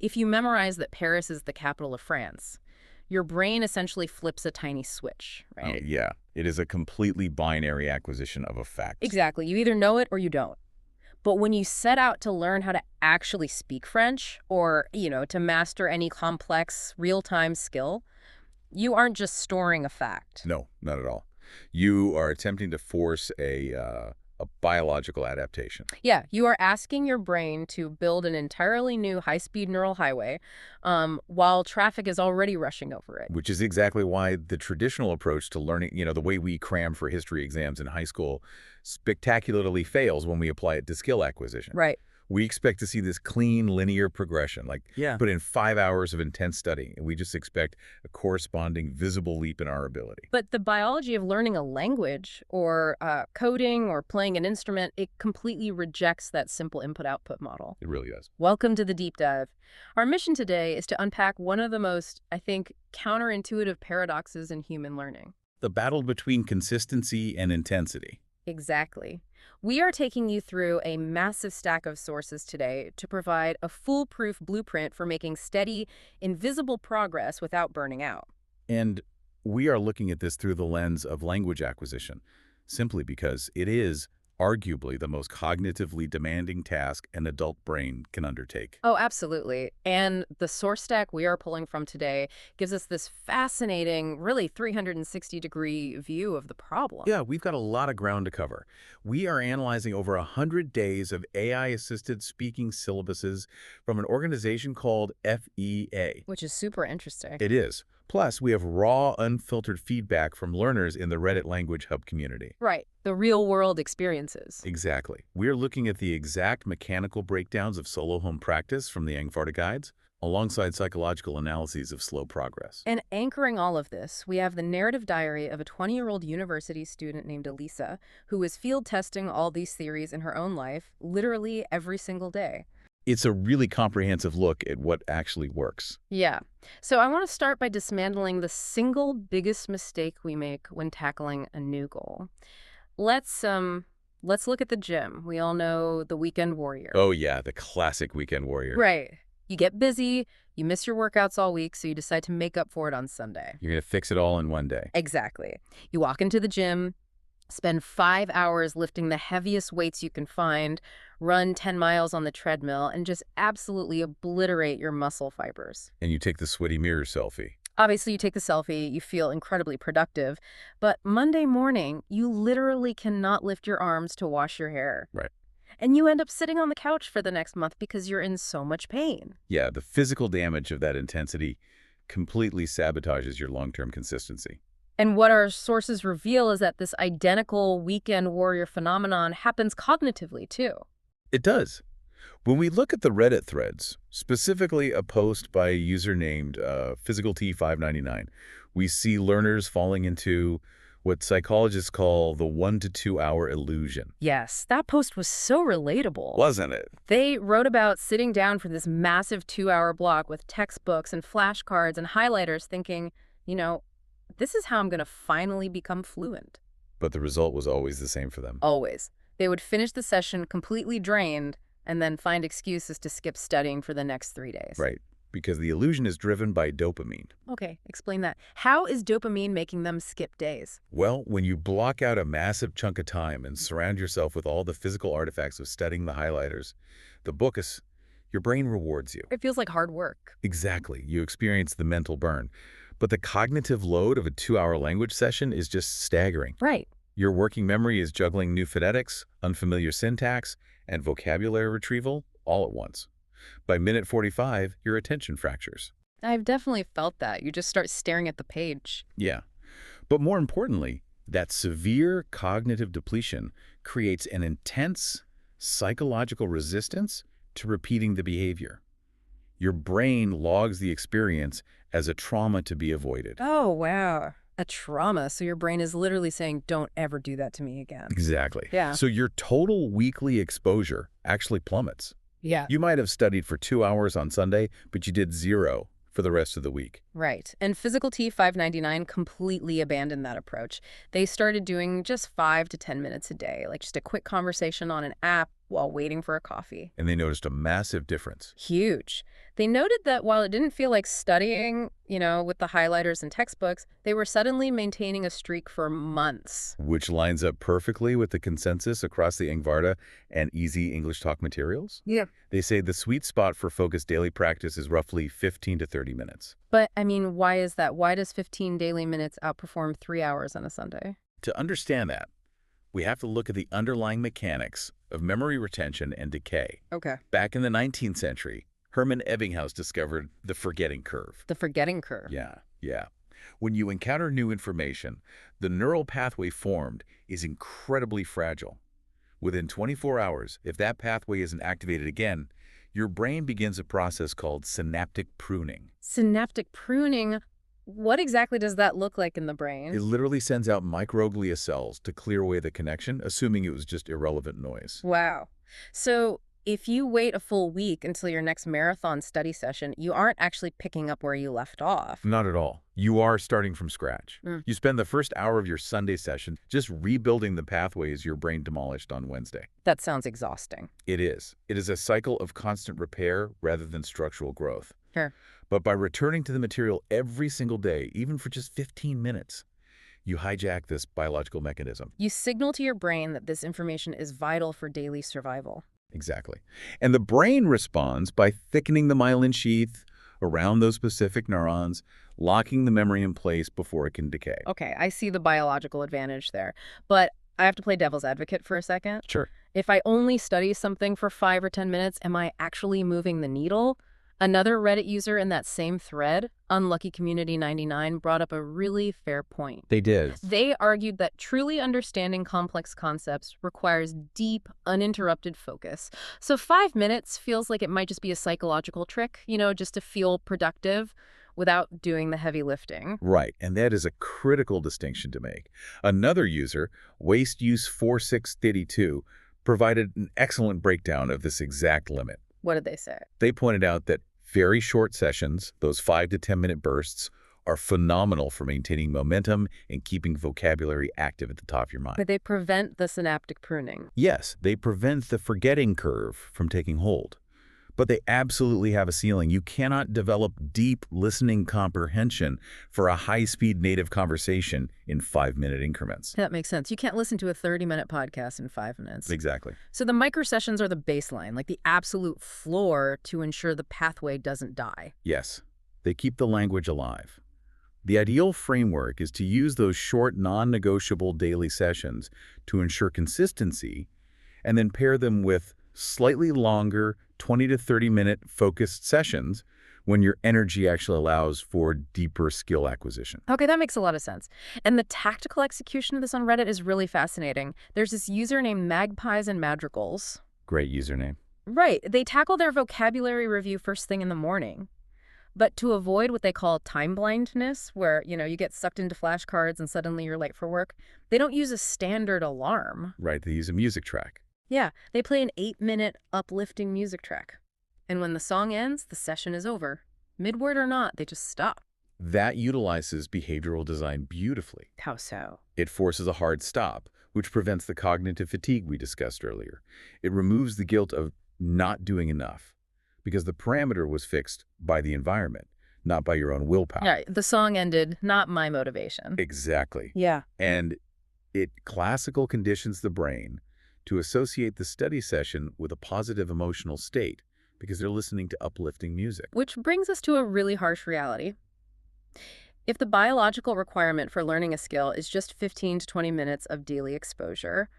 If you memorize that Paris is the capital of France, your brain essentially flips a tiny switch, Oh, right? yeah. It is a completely binary acquisition of a fact. Exactly. You either know it or you don't. But when you set out to learn how to actually speak French or, to master any complex real-time skill, you aren't just storing a fact. No, not at all. You are attempting to force a biological adaptation. Yeah, you are asking your brain to build an entirely new high-speed neural highway while traffic is already rushing over it. Which is exactly why the traditional approach to learning, the way we cram for history exams in high school, spectacularly fails when we apply it to skill acquisition. Right. We expect to see this clean, linear progression, like Yeah. put in 5 hours of intense study, and we just expect a corresponding visible leap in our ability. But the biology of learning a language or coding or playing an instrument, it completely rejects that simple input-output model. It really does. Welcome to the deep dive. Our mission today is to unpack one of the most, I think, counterintuitive paradoxes in human learning. The battle between consistency and intensity. Exactly. We are taking you through a massive stack of sources today to provide a foolproof blueprint for making steady, invisible progress without burning out. And we are looking at this through the lens of language acquisition, simply because it is arguably the most cognitively demanding task an adult brain can undertake. Oh, absolutely. And the source stack we are pulling from today gives us this fascinating, really 360-degree view of the problem. Yeah, we've got a lot of ground to cover. We are analyzing over 100 days of AI-assisted speaking syllabuses from an organization called FEA. Which is super interesting. It is. Plus, we have raw, unfiltered feedback from learners in the Reddit Language Hub community. Right. The real-world experiences. Exactly. We're looking at the exact mechanical breakdowns of solo home practice from the Angvarda guides, alongside psychological analyses of slow progress. And anchoring all of this, we have the narrative diary of a 20-year-old university student named Elisa, who is field testing all these theories in her own life, literally every single day. It's a really comprehensive look at what actually works. Yeah. So I want to start by dismantling the single biggest mistake we make when tackling a new goal. Let's look at the gym. We all know the weekend warrior. Oh yeah, the classic weekend warrior. Right. You get busy, you miss your workouts all week, so you decide to make up for it on Sunday. You're going to fix it all in one day. Exactly. You walk into the gym, spend 5 hours lifting the heaviest weights you can find, run 10 miles on the treadmill, and just absolutely obliterate your muscle fibers. And you take the sweaty mirror selfie. Obviously, you take the selfie, you feel incredibly productive, but Monday morning, you literally cannot lift your arms to wash your hair. Right. And you end up sitting on the couch for the next month because you're in so much pain. Yeah, the physical damage of that intensity completely sabotages your long-term consistency. And what our sources reveal is that this identical weekend warrior phenomenon happens cognitively, too. It does. When we look at the Reddit threads, specifically a post by a user named PhysicalT599, we see learners falling into what psychologists call the 1 to 2 hour illusion. Yes, that post was so relatable. Wasn't it? They wrote about sitting down for this massive 2-hour block with textbooks and flashcards and highlighters thinking, this is how I'm going to finally become fluent. But the result was always the same for them. Always. They would finish the session completely drained and then find excuses to skip studying for the next 3 days. Right, because the illusion is driven by dopamine. Okay, explain that. How is dopamine making them skip days? Well, when you block out a massive chunk of time and surround yourself with all the physical artifacts of studying the highlighters, the bookus, your brain rewards you. It feels like hard work. Exactly. You experience the mental burn. But the cognitive load of a 2-hour language session is just staggering. Right. Your working memory is juggling new phonetics, unfamiliar syntax, and vocabulary retrieval all at once. By minute 45, your attention fractures. I've definitely felt that. You just start staring at the page. Yeah. But more importantly, that severe cognitive depletion creates an intense psychological resistance to repeating the behavior. Your brain logs the experience as a trauma to be avoided. Oh, wow. A trauma. So your brain is literally saying, don't ever do that to me again. Exactly. Yeah. So your total weekly exposure actually plummets. Yeah. You might have studied for 2 hours on Sunday, but you did 0 for the rest of the week. Right. And PhysicalT599 completely abandoned that approach. They started doing just 5 to 10 minutes a day, like just a quick conversation on an app, while waiting for a coffee. And they noticed a massive difference. Huge. They noted that while it didn't feel like studying, with the highlighters and textbooks, they were suddenly maintaining a streak for months. Which lines up perfectly with the consensus across the Engvarta and Easy English Talk materials. Yeah. They say the sweet spot for focused daily practice is roughly 15 to 30 minutes. But, why is that? Why does 15 daily minutes outperform 3 hours on a Sunday? To understand that, we have to look at the underlying mechanics of memory retention and decay. Okay. Back in the 19th century, Hermann Ebbinghaus discovered the forgetting curve. The forgetting curve. Yeah. When you encounter new information, the neural pathway formed is incredibly fragile. Within 24 hours, if that pathway isn't activated again, your brain begins a process called synaptic pruning. Synaptic pruning? What exactly does that look like in the brain? It literally sends out microglia cells to clear away the connection, assuming it was just irrelevant noise. Wow. So if you wait a full week until your next marathon study session, you aren't actually picking up where you left off. Not at all. You are starting from scratch. Mm. You spend the first hour of your Sunday session just rebuilding the pathways your brain demolished on Wednesday. That sounds exhausting. It is. It is a cycle of constant repair rather than structural growth. Sure. But by returning to the material every single day, even for just 15 minutes, you hijack this biological mechanism. You signal to your brain that this information is vital for daily survival. Exactly. And the brain responds by thickening the myelin sheath around those specific neurons, locking the memory in place before it can decay. Okay, I see the biological advantage there. But I have to play devil's advocate for a second. Sure. If I only study something for 5 or 10 minutes, am I actually moving the needle? Another Reddit user in that same thread, Unlucky Community 99, brought up a really fair point. They did. They argued that truly understanding complex concepts requires deep, uninterrupted focus. So 5 minutes feels like it might just be a psychological trick, just to feel productive without doing the heavy lifting. Right, and that is a critical distinction to make. Another user, WasteUse4632, provided an excellent breakdown of this exact limit. What did they say? They pointed out that very short sessions, those 5 to 10-minute bursts, are phenomenal for maintaining momentum and keeping vocabulary active at the top of your mind. But they prevent the synaptic pruning. Yes, they prevent the forgetting curve from taking hold. But they absolutely have a ceiling. You cannot develop deep listening comprehension for a high-speed native conversation in 5-minute increments. That makes sense. You can't listen to a 30-minute podcast in 5 minutes. Exactly. So the micro sessions are the baseline, like the absolute floor to ensure the pathway doesn't die. Yes, they keep the language alive. The ideal framework is to use those short, non-negotiable daily sessions to ensure consistency, and then pair them with slightly longer 20 to 30-minute focused sessions when your energy actually allows for deeper skill acquisition. Okay, that makes a lot of sense. And the tactical execution of this on Reddit is really fascinating. There's this user named Magpies and Madrigals. Great username. Right. They tackle their vocabulary review first thing in the morning. But to avoid what they call time blindness, where, you get sucked into flashcards and suddenly you're late for work, they don't use a standard alarm. Right, they use a music track. Yeah, they play an 8-minute uplifting music track. And when the song ends, the session is over. Mid-word or not, they just stop. That utilizes behavioral design beautifully. How so? It forces a hard stop, which prevents the cognitive fatigue we discussed earlier. It removes the guilt of not doing enough, because the parameter was fixed by the environment, not by your own willpower. Yeah, the song ended, not my motivation. Exactly. Yeah. And it classical conditions the brain to associate the study session with a positive emotional state because they're listening to uplifting music. Which brings us to a really harsh reality. If the biological requirement for learning a skill is just 15 to 20 minutes of daily exposure,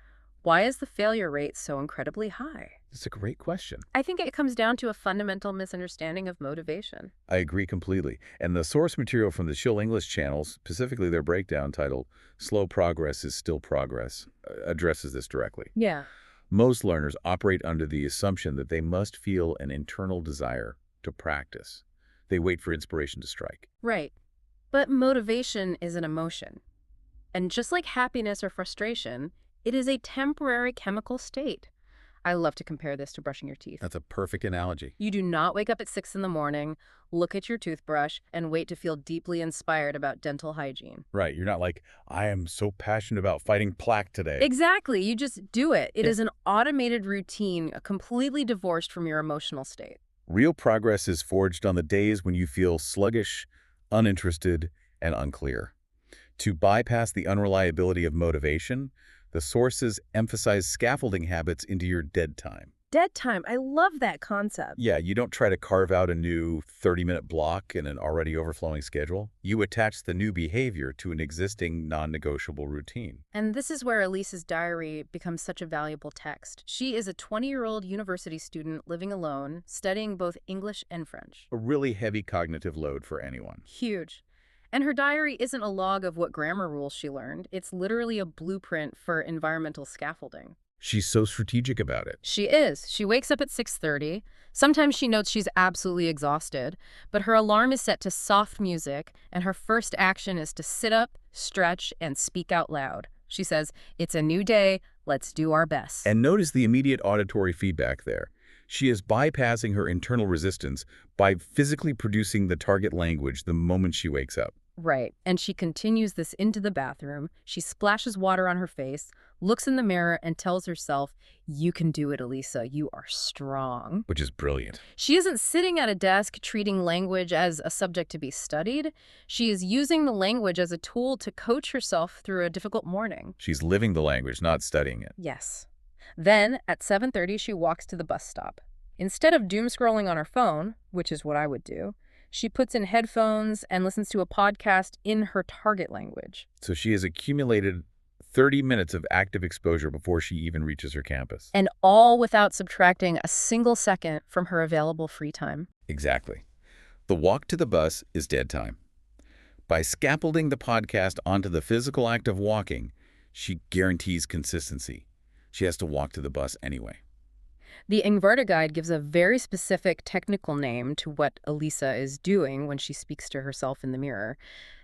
why is the failure rate so incredibly high? It's a great question. I think it comes down to a fundamental misunderstanding of motivation. I agree completely. And the source material from the Chill English channels, specifically their breakdown titled Slow Progress is Still Progress, addresses this directly. Yeah. Most learners operate under the assumption that they must feel an internal desire to practice. They wait for inspiration to strike. Right. But motivation is an emotion. And just like happiness or frustration, it is a temporary chemical state. I love to compare this to brushing your teeth. That's a perfect analogy. You do not wake up at 6 in the morning, look at your toothbrush, and wait to feel deeply inspired about dental hygiene. Right. You're not like, I am so passionate about fighting plaque today. Exactly. You just do it. It Yeah. is an automated routine, completely divorced from your emotional state. Real progress is forged on the days when you feel sluggish, uninterested, and unclear. To bypass the unreliability of motivation, the sources emphasize scaffolding habits into your dead time. Dead time. I love that concept. Yeah, you don't try to carve out a new 30-minute block in an already overflowing schedule. You attach the new behavior to an existing non-negotiable routine. And this is where Elise's diary becomes such a valuable text. She is a 20-year-old university student living alone, studying both English and French. A really heavy cognitive load for anyone. Huge. And her diary isn't a log of what grammar rules she learned. It's literally a blueprint for environmental scaffolding. She's so strategic about it. She is. She wakes up at 6:30. Sometimes she notes she's absolutely exhausted, but her alarm is set to soft music, and her first action is to sit up, stretch, and speak out loud. She says, "It's a new day. Let's do our best." And notice the immediate auditory feedback there. She is bypassing her internal resistance by physically producing the target language the moment she wakes up. Right. And she continues this into the bathroom. She splashes water on her face, looks in the mirror, and tells herself, "You can do it, Elisa. You are strong." Which is brilliant. She isn't sitting at a desk treating language as a subject to be studied. She is using the language as a tool to coach herself through a difficult morning. She's living the language, not studying it. Yes. Then, at 7:30, she walks to the bus stop. Instead of doom scrolling on her phone, which is what I would do, she puts in headphones and listens to a podcast in her target language. So she has accumulated 30 minutes of active exposure before she even reaches her campus. And all without subtracting a single second from her available free time. Exactly. The walk to the bus is dead time. By scaffolding the podcast onto the physical act of walking, she guarantees consistency. She has to walk to the bus anyway. The Inverted Guide gives a very specific technical name to what Elisa is doing when she speaks to herself in the mirror.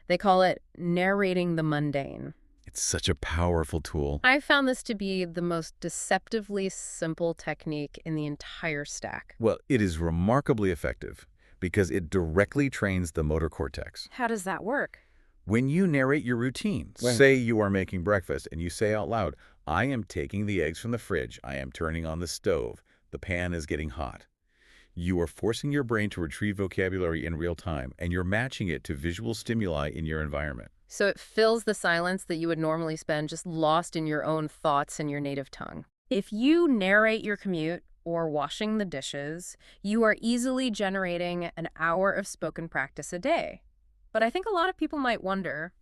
They call it narrating the mundane. It's such a powerful tool. I found this to be the most deceptively simple technique in the entire stack. Well, it is remarkably effective because it directly trains the motor cortex. How does that work? When you narrate your routine, say you are making breakfast and you say out loud, "I am taking the eggs from the fridge. I am turning on the stove. The pan is getting hot." You are forcing your brain to retrieve vocabulary in real time, and you're matching it to visual stimuli in your environment. So it fills the silence that you would normally spend just lost in your own thoughts in your native tongue. If you narrate your commute or washing the dishes, you are easily generating an hour of spoken practice a day. But I think a lot of people might wonder,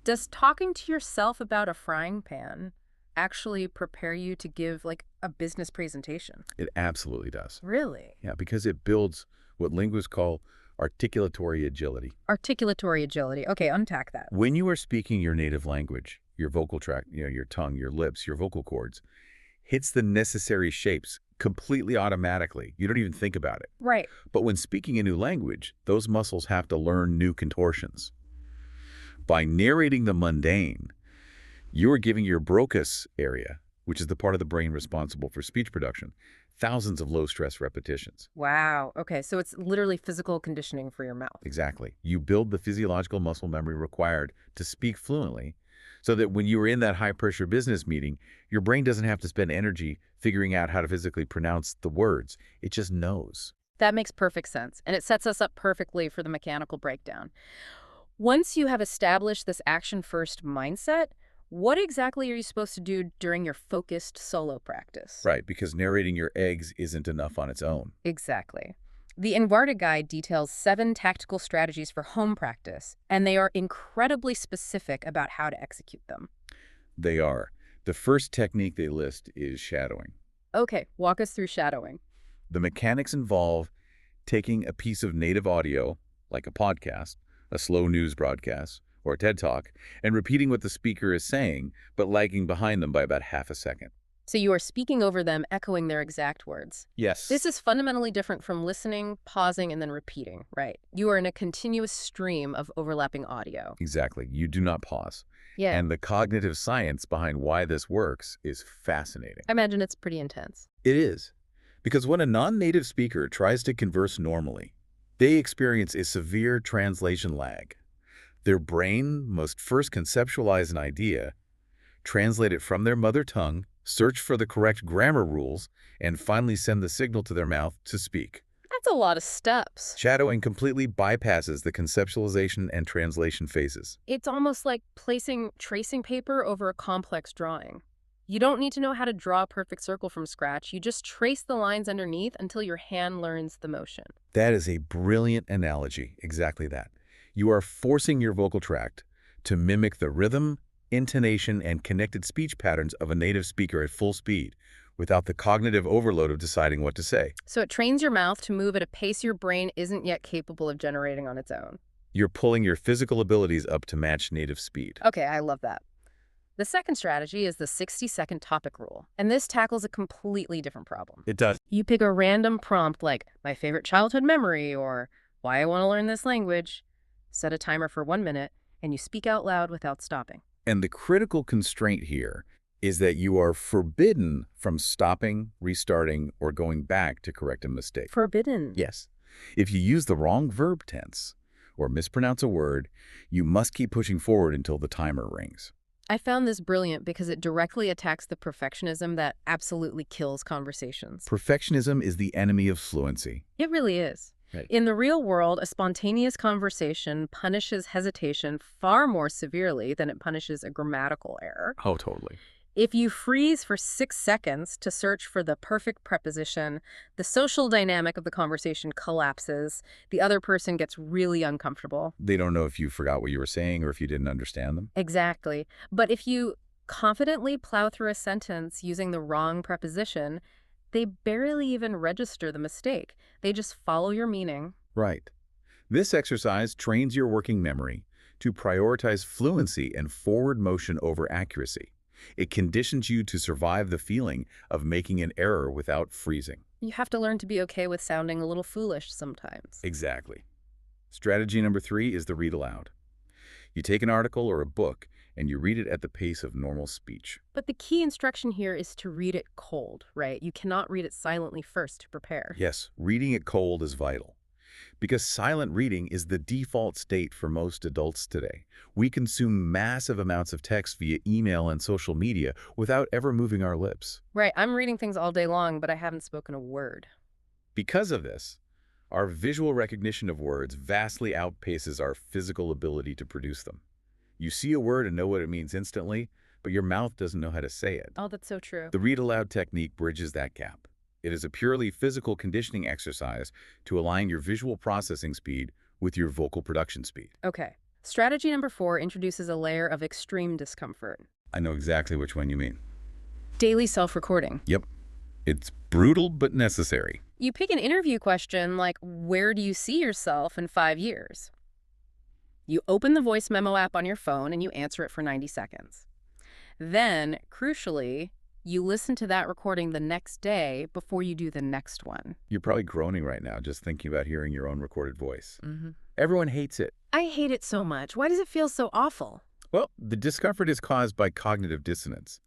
does talking to yourself about a frying pan actually prepare you to give like a business presentation? It absolutely does. Really? Yeah, because it builds what linguists call articulatory agility. Articulatory agility. Okay, unpack that. When you are speaking your native language, your vocal tract, your tongue, your lips, your vocal cords, hits the necessary shapes completely automatically. You don't even think about it. Right. But when speaking a new language, those muscles have to learn new contortions. By narrating the mundane, you are giving your Broca's area, which is the part of the brain responsible for speech production, thousands of low-stress repetitions. Wow. Okay, so it's literally physical conditioning for your mouth. Exactly. You build the physiological muscle memory required to speak fluently so that when you are in that high-pressure business meeting, your brain doesn't have to spend energy figuring out how to physically pronounce the words. It just knows. That makes perfect sense, and it sets us up perfectly for the mechanical breakdown. Once you have established this action-first mindset, what exactly are you supposed to do during your focused solo practice? Right, because narrating your eggs isn't enough on its own. Exactly. The Inverted Guide details 7 tactical strategies for home practice, and they are incredibly specific about how to execute them. They are. The first technique they list is shadowing. Okay, walk us through shadowing. The mechanics involve taking a piece of native audio, like a podcast, a slow news broadcast, or a TED Talk, and repeating what the speaker is saying, but lagging behind them by about half a second. So you are speaking over them, echoing their exact words. Yes. This is fundamentally different from listening, pausing, and then repeating, right? You are in a continuous stream of overlapping audio. Exactly. You do not pause. Yeah, And the cognitive science behind why this works is fascinating. I imagine it's pretty intense. It is. Because when a non-native speaker tries to converse normally, they experience a severe translation lag. Their brain must first conceptualize an idea, translate it from their mother tongue, search for the correct grammar rules, and finally send the signal to their mouth to speak. That's a lot of steps. Shadowing completely bypasses the conceptualization and translation phases. It's almost like placing tracing paper over a complex drawing. You don't need to know how to draw a perfect circle from scratch. You just trace the lines underneath until your hand learns the motion. That is a brilliant analogy, exactly that. You are forcing your vocal tract to mimic the rhythm, intonation, and connected speech patterns of a native speaker at full speed, without the cognitive overload of deciding what to say. So it trains your mouth to move at a pace your brain isn't yet capable of generating on its own. You're pulling your physical abilities up to match native speed. Okay, I love that. The second strategy is the 60-second topic rule, and this tackles a completely different problem. It does. You pick a random prompt like my favorite childhood memory or why I want to learn this language, set a timer for 1 minute, and you speak out loud without stopping. And the critical constraint here is that you are forbidden from stopping, restarting, or going back to correct a mistake. Forbidden. Yes. If you use the wrong verb tense or mispronounce a word, you must keep pushing forward until the timer rings. I found this brilliant because it directly attacks the perfectionism that absolutely kills conversations. Perfectionism is the enemy of fluency. It really is. Right. In the real world, a spontaneous conversation punishes hesitation far more severely than it punishes a grammatical error. Oh, totally. If you freeze for 6 seconds to search for the perfect preposition, the social dynamic of the conversation collapses. The other person gets really uncomfortable. They don't know if you forgot what you were saying or if you didn't understand them. Exactly. But if you confidently plow through a sentence using the wrong preposition, they barely even register the mistake. They just follow your meaning. Right. This exercise trains your working memory to prioritize fluency and forward motion over accuracy. It conditions you to survive the feeling of making an error without freezing. You have to learn to be okay with sounding a little foolish sometimes. Exactly. Strategy number 3 is the read aloud. You take an article or a book and you read it at the pace of normal speech. But the key instruction here is to read it cold, right? You cannot read it silently first to prepare. Yes, reading it cold is vital. Because silent reading is the default state for most adults today. We consume massive amounts of text via email and social media without ever moving our lips. Right, I'm reading things all day long, but I haven't spoken a word. Because of this, our visual recognition of words vastly outpaces our physical ability to produce them. You see a word and know what it means instantly, but your mouth doesn't know how to say it. Oh, that's so true. The read aloud technique bridges that gap. It is a purely physical conditioning exercise to align your visual processing speed with your vocal production speed. Okay. Strategy number 4 introduces a layer of extreme discomfort. I know exactly which one you mean. Daily self-recording. Yep. It's brutal but necessary. You pick an interview question like, where do you see yourself in 5 years? You open the voice memo app on your phone and you answer it for 90 seconds. Then, crucially, you listen to that recording the next day before you do the next one. You're probably groaning right now just thinking about hearing your own recorded voice. Mm-hmm. Everyone hates it. I hate it so much. Why does it feel so awful? Well, the discomfort is caused by cognitive dissonance,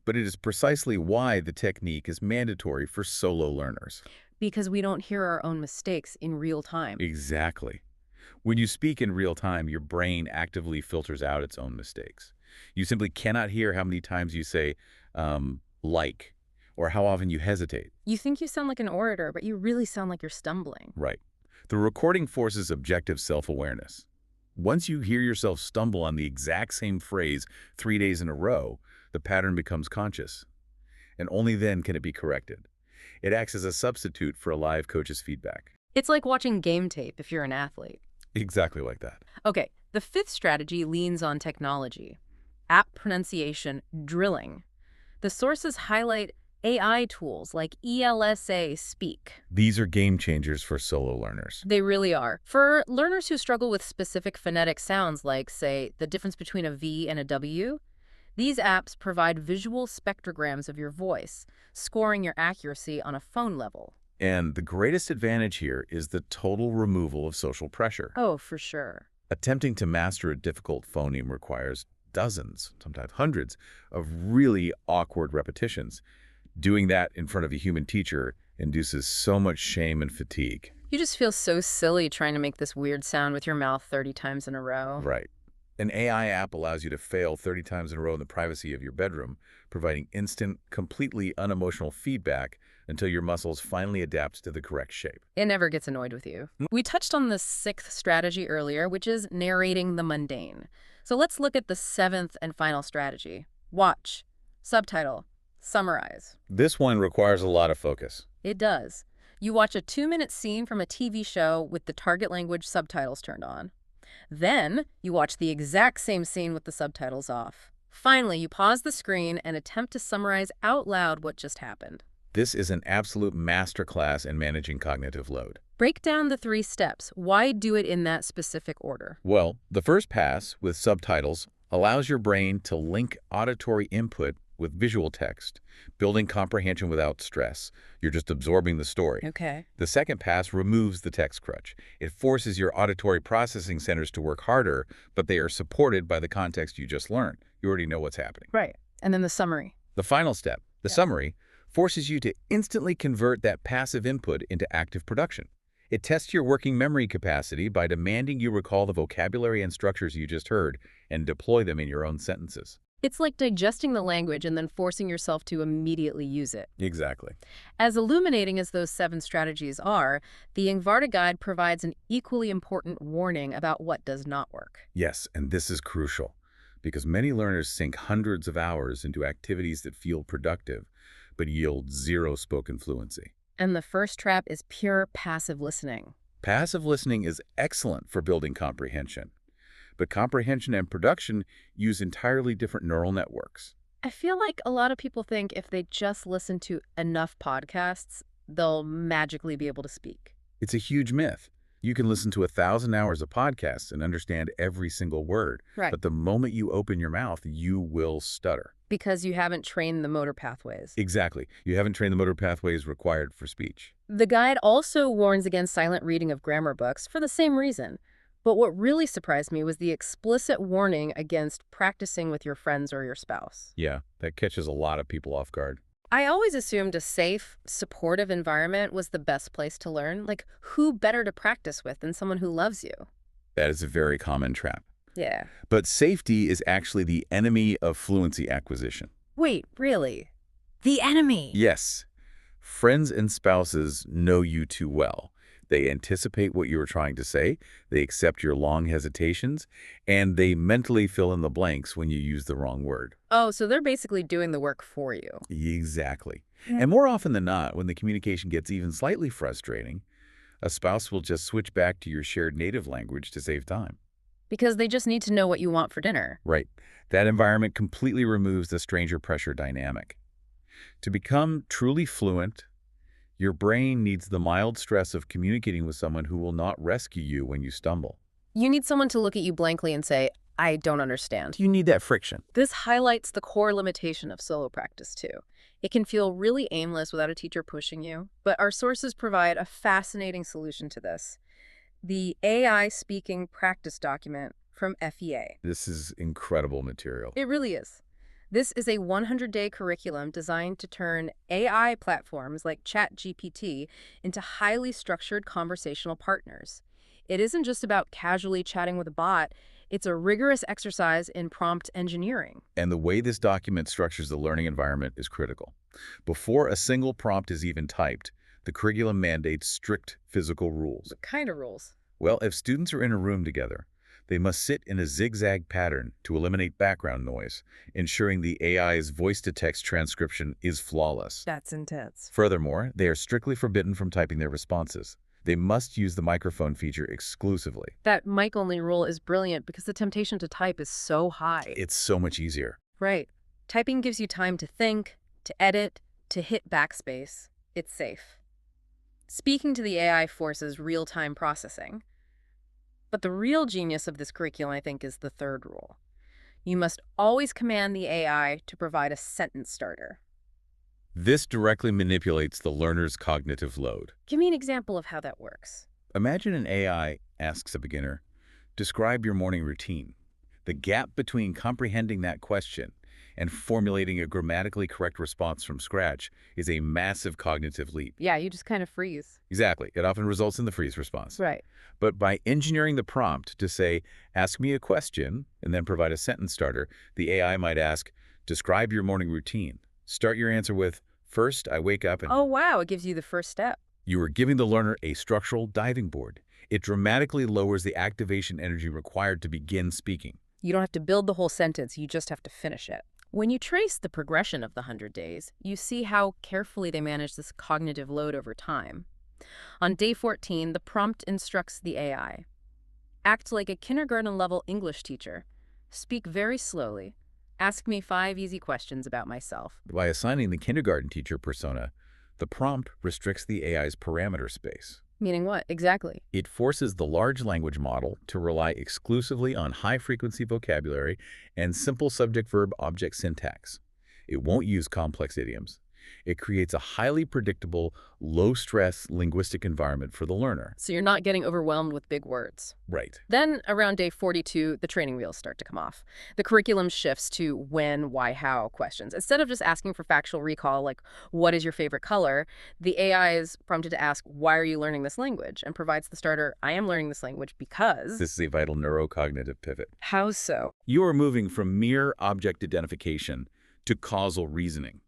but it is precisely why the technique is mandatory for solo learners. Because we don't hear our own mistakes in real time. Exactly. When you speak in real time, your brain actively filters out its own mistakes. You simply cannot hear how many times you say, like, or how often you hesitate. You think you sound like an orator, but you really sound like you're stumbling. Right. The recording forces objective self-awareness. Once you hear yourself stumble on the exact same phrase 3 days in a row, the pattern becomes conscious. And only then can it be corrected. It acts as a substitute for a live coach's feedback. It's like watching game tape if you're an athlete. Exactly like that. Okay, the 5th strategy leans on technology. App pronunciation drilling. The sources highlight AI tools like ELSA Speak. These are game changers for solo learners. They really are. For learners who struggle with specific phonetic sounds like, say, the difference between a V and a W, These apps provide visual spectrograms of your voice, scoring your accuracy on a phone level. And the greatest advantage here is the total removal of social pressure. Oh, for sure. Attempting to master a difficult phoneme requires dozens, sometimes hundreds, of really awkward repetitions. Doing that in front of a human teacher induces so much shame and fatigue. You just feel so silly trying to make this weird sound with your mouth 30 times in a row. Right. An AI app allows you to fail 30 times in a row in the privacy of your bedroom, providing instant, completely unemotional feedback until your muscles finally adapt to the correct shape. It never gets annoyed with you. We touched on the sixth strategy earlier, which is narrating the mundane. So let's look at the seventh and final strategy. Watch, subtitle, summarize. This one requires a lot of focus. It does. You watch a 2-minute scene from a TV show with the target language subtitles turned on. Then, you watch the exact same scene with the subtitles off. Finally, you pause the screen and attempt to summarize out loud what just happened. This is an absolute masterclass in managing cognitive load. Break down the 3 steps. Why do it in that specific order? Well, the first pass, with subtitles, allows your brain to link auditory input with visual text, building comprehension without stress. You're just absorbing the story. Okay. The second pass removes the text crutch. It forces your auditory processing centers to work harder, but they are supported by the context you just learned. You already know what's happening. Right. And then the summary. The final step, the Yeah. summary, forces you to instantly convert that passive input into active production. It tests your working memory capacity by demanding you recall the vocabulary and structures you just heard and deploy them in your own sentences. It's like digesting the language and then forcing yourself to immediately use it. Exactly. As illuminating as those 7 strategies are, the Ingvarda Guide provides an equally important warning about what does not work. Yes, and this is crucial because many learners sink hundreds of hours into activities that feel productive but yield zero spoken fluency. And the first trap is pure passive listening. Passive listening is excellent for building comprehension, but comprehension and production use entirely different neural networks. I feel like a lot of people think if they just listen to enough podcasts, they'll magically be able to speak. It's a huge myth. You can listen to 1,000 hours of podcasts and understand every single word, Right. but the moment you open your mouth, you will stutter. Because you haven't trained the motor pathways. Exactly. You haven't trained the motor pathways required for speech. The guide also warns against silent reading of grammar books for the same reason. But what really surprised me was the explicit warning against practicing with your friends or your spouse. Yeah, that catches a lot of people off guard. I always assumed a safe, supportive environment was the best place to learn. Like, who better to practice with than someone who loves you? That is a very common trap. Yeah. But safety is actually the enemy of fluency acquisition. Wait, really? The enemy? Yes. Friends and spouses know you too well. They anticipate what you are trying to say, they accept your long hesitations, and they mentally fill in the blanks when you use the wrong word. Oh, so they're basically doing the work for you. Exactly. And more often than not, when the communication gets even slightly frustrating, a spouse will just switch back to your shared native language to save time. Because they just need to know what you want for dinner. Right. That environment completely removes the stranger pressure dynamic. To become truly fluent, your brain needs the mild stress of communicating with someone who will not rescue you when you stumble. You need someone to look at you blankly and say, I don't understand. You need that friction. This highlights the core limitation of solo practice, too. It can feel really aimless without a teacher pushing you, but our sources provide a fascinating solution to this. The AI Speaking Practice document from FEA. This is incredible material. It really is. This is a 100-day curriculum designed to turn AI platforms like ChatGPT into highly structured conversational partners. It isn't just about casually chatting with a bot. It's a rigorous exercise in prompt engineering. And the way this document structures the learning environment is critical. Before a single prompt is even typed, the curriculum mandates strict physical rules. What kind of rules? Well, if students are in a room together, they must sit in a zigzag pattern to eliminate background noise, ensuring the AI's voice-to-text transcription is flawless. That's intense. Furthermore, they are strictly forbidden from typing their responses. They must use the microphone feature exclusively. That mic-only rule is brilliant because the temptation to type is so high. It's so much easier. Right. Typing gives you time to think, to edit, to hit backspace. It's safe. Speaking to the AI forces real-time processing. But the real genius of this curriculum, I think, is the third rule. You must always command the AI to provide a sentence starter. This directly manipulates the learner's cognitive load. Give me an example of how that works. Imagine an AI asks a beginner, describe your morning routine. The gap between comprehending that question and formulating a grammatically correct response from scratch is a massive cognitive leap. Yeah, you just kind of freeze. Exactly. It often results in the freeze response. Right. But by engineering the prompt to say, ask me a question, and then provide a sentence starter, the AI might ask, describe your morning routine. Start your answer with, first, I wake up and... Oh, wow, it gives you the first step. You are giving the learner a structural diving board. It dramatically lowers the activation energy required to begin speaking. You don't have to build the whole sentence, you just have to finish it. When you trace the progression of the 100 days, you see how carefully they manage this cognitive load over time. On day 14, the prompt instructs the AI. Act like a kindergarten-level English teacher. Speak very slowly. Ask me 5 easy questions about myself. By assigning the kindergarten teacher persona, the prompt restricts the AI's parameter space. Meaning what, exactly? It forces the large language model to rely exclusively on high-frequency vocabulary and simple subject-verb-object syntax. It won't use complex idioms. It creates a highly predictable, low-stress linguistic environment for the learner. So you're not getting overwhelmed with big words. Right. Then, around day 42, the training wheels start to come off. The curriculum shifts to when, why, how questions. Instead of just asking for factual recall, like, what is your favorite color, the AI is prompted to ask, why are you learning this language? And provides the starter, I am learning this language because... This is a vital neurocognitive pivot. How so? You are moving from mere object identification to causal reasoning,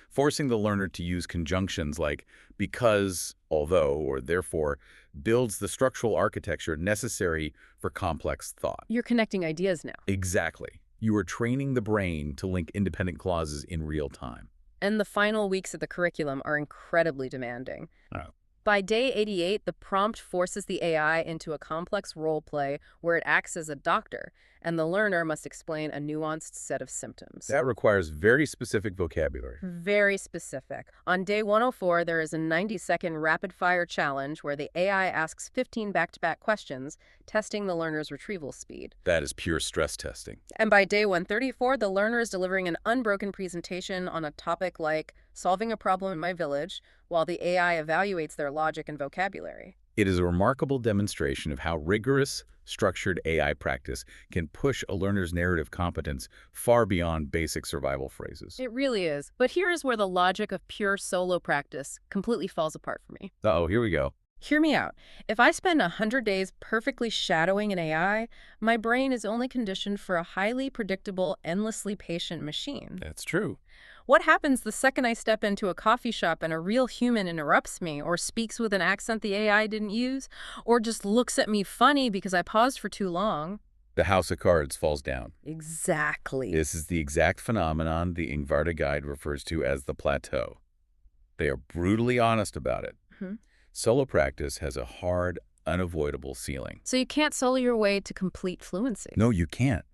forcing the learner to use conjunctions like because, although, or therefore builds the structural architecture necessary for complex thought. You're connecting ideas now. Exactly. You are training the brain to link independent clauses in real time. And the final weeks of the curriculum are incredibly demanding. Oh. By day 88, the prompt forces the AI into a complex role play where it acts as a doctor, and the learner must explain a nuanced set of symptoms. That requires very specific vocabulary. Very specific. On day 104, there is a 90-second rapid-fire challenge where the AI asks 15 back-to-back questions, testing the learner's retrieval speed. That is pure stress testing. And by day 134, the learner is delivering an unbroken presentation on a topic like solving a problem in my village, while the AI evaluates their logic and vocabulary. It is a remarkable demonstration of how rigorous, structured AI practice can push a learner's narrative competence far beyond basic survival phrases. It really is. But here is where the logic of pure solo practice completely falls apart for me. Uh-oh, here we go. Hear me out. If I spend 100 days perfectly shadowing an AI, my brain is only conditioned for a highly predictable, endlessly patient machine. That's true. What happens the second I step into a coffee shop and a real human interrupts me, or speaks with an accent the AI didn't use, or just looks at me funny because I paused for too long? The house of cards falls down. Exactly. This is the exact phenomenon the Ingvarda Guide refers to as the plateau. They are brutally honest about it. Mhm. Solo practice has a hard, unavoidable ceiling. So you can't solo your way to complete fluency. No, you can't.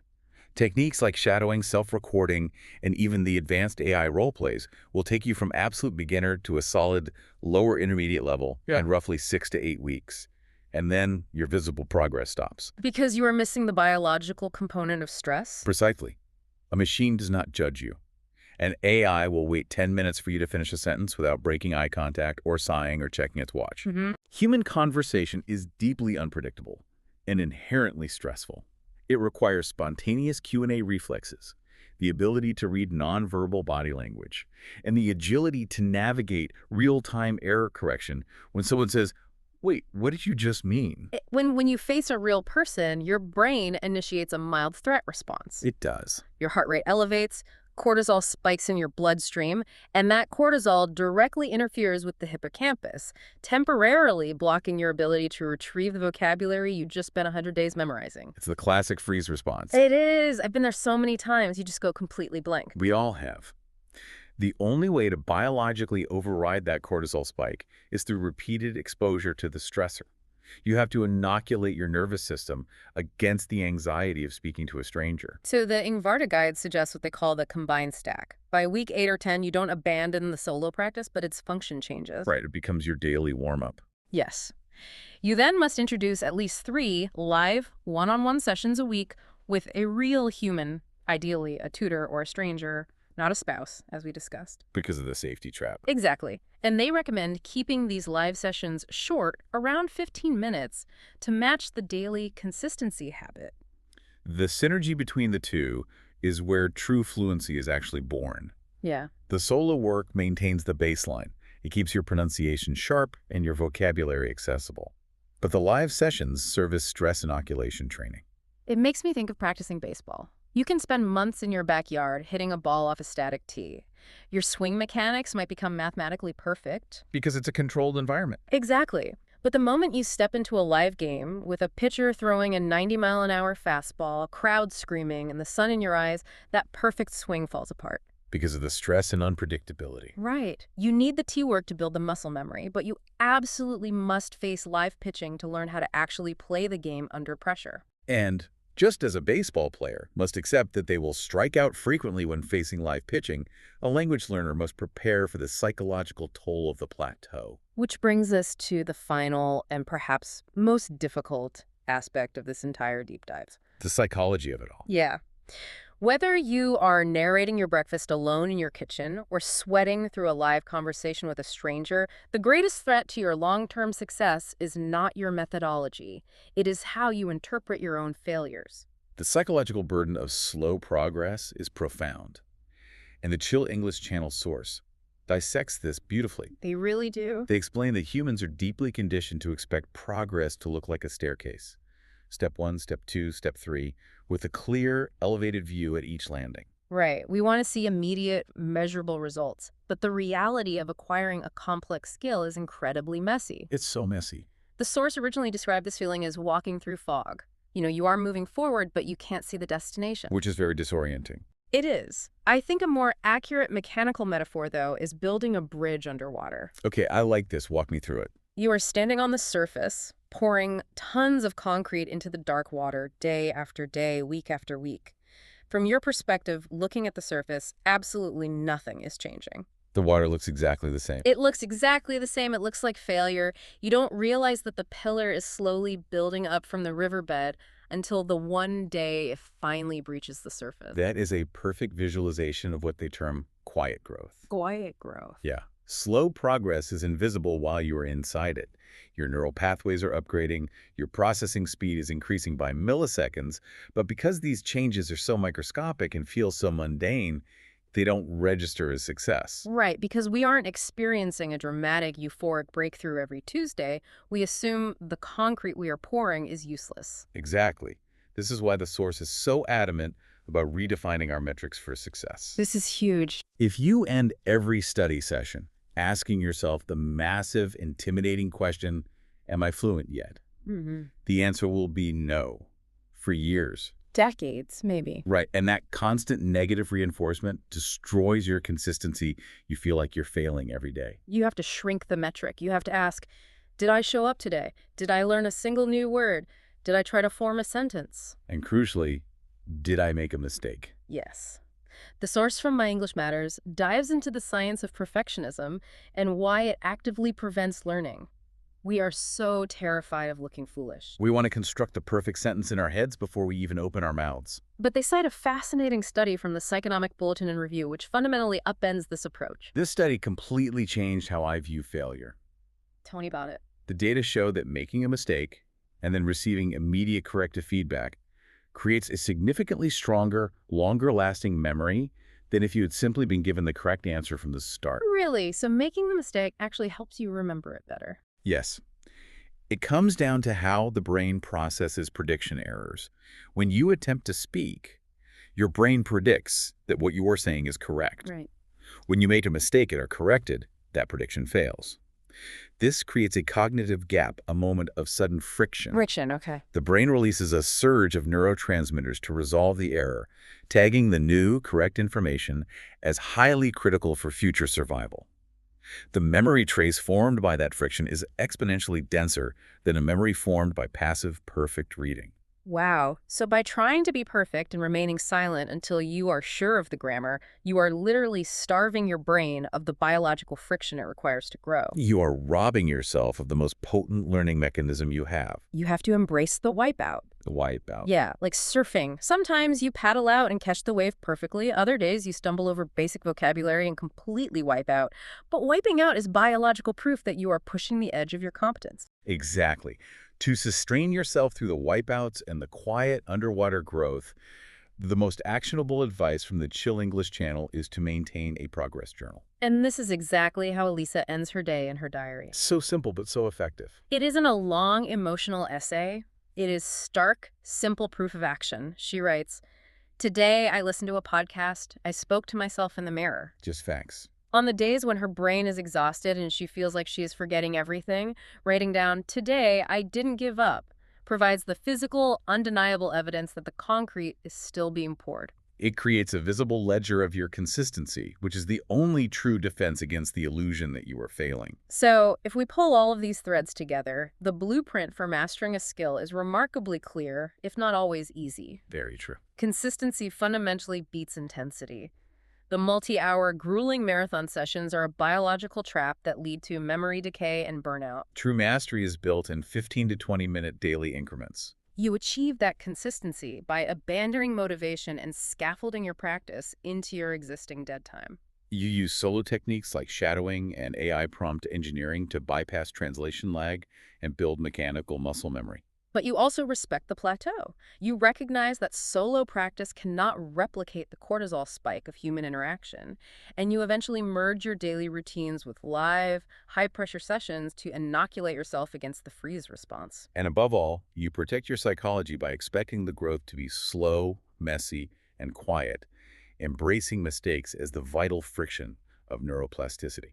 Techniques like shadowing, self-recording, and even the advanced AI role-plays will take you from absolute beginner to a solid lower intermediate level in roughly 6 to 8 weeks. And then your visible progress stops. Because you are missing the biological component of stress? Precisely. A machine does not judge you. An AI will wait 10 minutes for you to finish a sentence without breaking eye contact or sighing or checking its watch. Human conversation is deeply unpredictable and inherently stressful. It requires spontaneous Q&A reflexes, the ability to read nonverbal body language, and the agility to navigate real-time error correction when someone says, wait, what did you just mean? When you face a real person, your brain initiates a mild threat response. It does. Your heart rate elevates, cortisol spikes in your bloodstream, and that cortisol directly interferes with the hippocampus, temporarily blocking your ability to retrieve the vocabulary you just spent 100 days memorizing. It's the classic freeze response. It is. I've been there so many times, you just go completely blank. We all have. The only way to biologically override that cortisol spike is through repeated exposure to the stressor. You have to inoculate your nervous system against the anxiety of speaking to a stranger. So the Ingvarda Guide suggests what they call the combined stack. By week 8 or 10, you don't abandon the solo practice, but its function changes. Right, it becomes your daily warm-up. Yes. You then must introduce at least 3 live, one-on-one sessions a week with a real human ideally a tutor or a stranger, not a spouse, as we discussed. Because of the safety trap. Exactly. And they recommend keeping these live sessions short, around 15 minutes, to match the daily consistency habit. The synergy between the two is where true fluency is actually born. Yeah. The solo work maintains the baseline. It keeps your pronunciation sharp and your vocabulary accessible. But the live sessions serve as stress inoculation training. It makes me think of practicing baseball. You can spend months in your backyard hitting a ball off a static tee. Your swing mechanics might become mathematically perfect. Because it's a controlled environment. Exactly. But the moment you step into a live game with a pitcher throwing a 90-mile-an-hour fastball, a crowd screaming, and the sun in your eyes, that perfect swing falls apart. Because of the stress and unpredictability. Right. You need the tee work to build the muscle memory, but you absolutely must face live pitching to learn how to actually play the game under pressure. And just as a baseball player must accept that they will strike out frequently when facing live pitching, a language learner must prepare for the psychological toll of the plateau. Which brings us to the final and perhaps most difficult aspect of this entire deep dive. The psychology of it all. Yeah. Whether you are narrating your breakfast alone in your kitchen or sweating through a live conversation with a stranger, the greatest threat to your long-term success is not your methodology. It is how you interpret your own failures. The psychological burden of slow progress is profound. And the Chill English Channel source dissects this beautifully. They really do. They explain that humans are deeply conditioned to expect progress to look like a staircase. Step 1, Step 2, Step 3, with a clear, elevated view at each landing. Right. We want to see immediate, measurable results. But the reality of acquiring a complex skill is incredibly messy. It's so messy. The source originally described this feeling as walking through fog. You are moving forward, but you can't see the destination. Which is very disorienting. It is. I think a more accurate mechanical metaphor, though, is building a bridge underwater. Okay, I like this. Walk me through it. You are standing on the surface, pouring tons of concrete into the dark water day after day, week after week. From your perspective, looking at the surface, absolutely nothing is changing. The water looks exactly the same. It looks exactly the same. It looks like failure. You don't realize that the pillar is slowly building up from the riverbed until the one day it finally breaches the surface. That is a perfect visualization of what they term quiet growth. Quiet growth. Yeah. Slow progress is invisible while you are inside it. Your neural pathways are upgrading, your processing speed is increasing by milliseconds, but because these changes are so microscopic and feel so mundane, they don't register as success. Right, because we aren't experiencing a dramatic, euphoric breakthrough every Tuesday. We assume the concrete we are pouring is useless. Exactly. This is why the source is so adamant about redefining our metrics for success. This is huge. If you end every study session asking yourself the massive, intimidating question, am I fluent yet? The answer will be no, for years. Decades, maybe. Right, and that constant negative reinforcement destroys your consistency. You feel like you're failing every day. You have to shrink the metric. You have to ask, did I show up today? Did I learn a single new word? Did I try to form a sentence? And crucially, did I make a mistake? Yes. The source from My English Matters dives into the science of perfectionism and why it actively prevents learning. We are so terrified of looking foolish. We want to construct the perfect sentence in our heads before we even open our mouths. But they cite a fascinating study from the Psychonomic Bulletin and Review, which fundamentally upends this approach. This study completely changed how I view failure. Tell me about it. The data show that making a mistake and then receiving immediate corrective feedback creates a significantly stronger, longer-lasting memory than if you had simply been given the correct answer from the start. Really? So making the mistake actually helps you remember it better? Yes. It comes down to how the brain processes prediction errors. When you attempt to speak, your brain predicts that what you're saying is correct. Right. When you make a mistake and are corrected, that prediction fails. This creates a cognitive gap, a moment of sudden friction. Friction, okay. The brain releases a surge of neurotransmitters to resolve the error, tagging the new, correct information as highly critical for future survival. The memory trace formed by that friction is exponentially denser than a memory formed by passive, perfect reading. Wow. So by trying to be perfect and remaining silent until you are sure of the grammar, you are literally starving your brain of the biological friction it requires to grow. You are robbing yourself of the most potent learning mechanism you have. You have to embrace the wipeout. The wipeout. Yeah, like surfing. Sometimes you paddle out and catch the wave perfectly. Other days you stumble over basic vocabulary and completely wipe out. But wiping out is biological proof that you are pushing the edge of your competence. Exactly. To sustain yourself through the wipeouts and the quiet underwater growth, the most actionable advice from the Chill English channel is to maintain a progress journal. And this is exactly how Elisa ends her day in her diary. So simple, but so effective. It isn't a long emotional essay. It is stark, simple proof of action. She writes, "Today I listened to a podcast. I spoke to myself in the mirror." Just facts. On the days when her brain is exhausted and she feels like she is forgetting everything, writing down, "Today I didn't give up," provides the physical, undeniable evidence that the concrete is still being poured. It creates a visible ledger of your consistency, which is the only true defense against the illusion that you are failing. So, if we pull all of these threads together, the blueprint for mastering a skill is remarkably clear, if not always easy. Very true. Consistency fundamentally beats intensity. The multi-hour, grueling marathon sessions are a biological trap that lead to memory decay and burnout. True mastery is built in 15 to 20-minute daily increments. You achieve that consistency by abandoning motivation and scaffolding your practice into your existing dead time. You use solo techniques like shadowing and AI prompt engineering to bypass translation lag and build mechanical muscle memory. But you also respect the plateau. You recognize that solo practice cannot replicate the cortisol spike of human interaction, and you eventually merge your daily routines with live, high-pressure sessions to inoculate yourself against the freeze response. And above all, you protect your psychology by expecting the growth to be slow, messy, and quiet, embracing mistakes as the vital friction of neuroplasticity.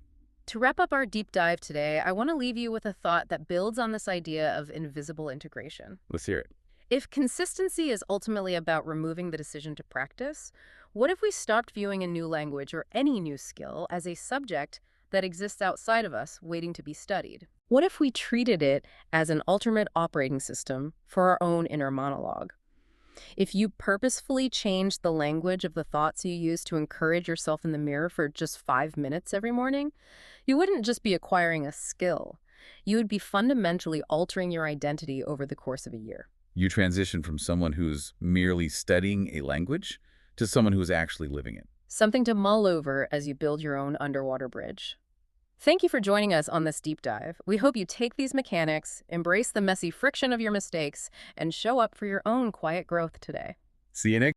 To wrap up our deep dive today, I want to leave you with a thought that builds on this idea of invisible integration. Let's hear it. If consistency is ultimately about removing the decision to practice, what if we stopped viewing a new language or any new skill as a subject that exists outside of us waiting to be studied? What if we treated it as an alternate operating system for our own inner monologue? If you purposefully changed the language of the thoughts you use to encourage yourself in the mirror for just 5 minutes every morning, you wouldn't just be acquiring a skill. You would be fundamentally altering your identity over the course of a year. You transition from someone who's merely studying a language to someone who's actually living it. Something to mull over as you build your own underwater bridge. Thank you for joining us on this deep dive. We hope you take these mechanics, embrace the messy friction of your mistakes, and show up for your own quiet growth today. See you next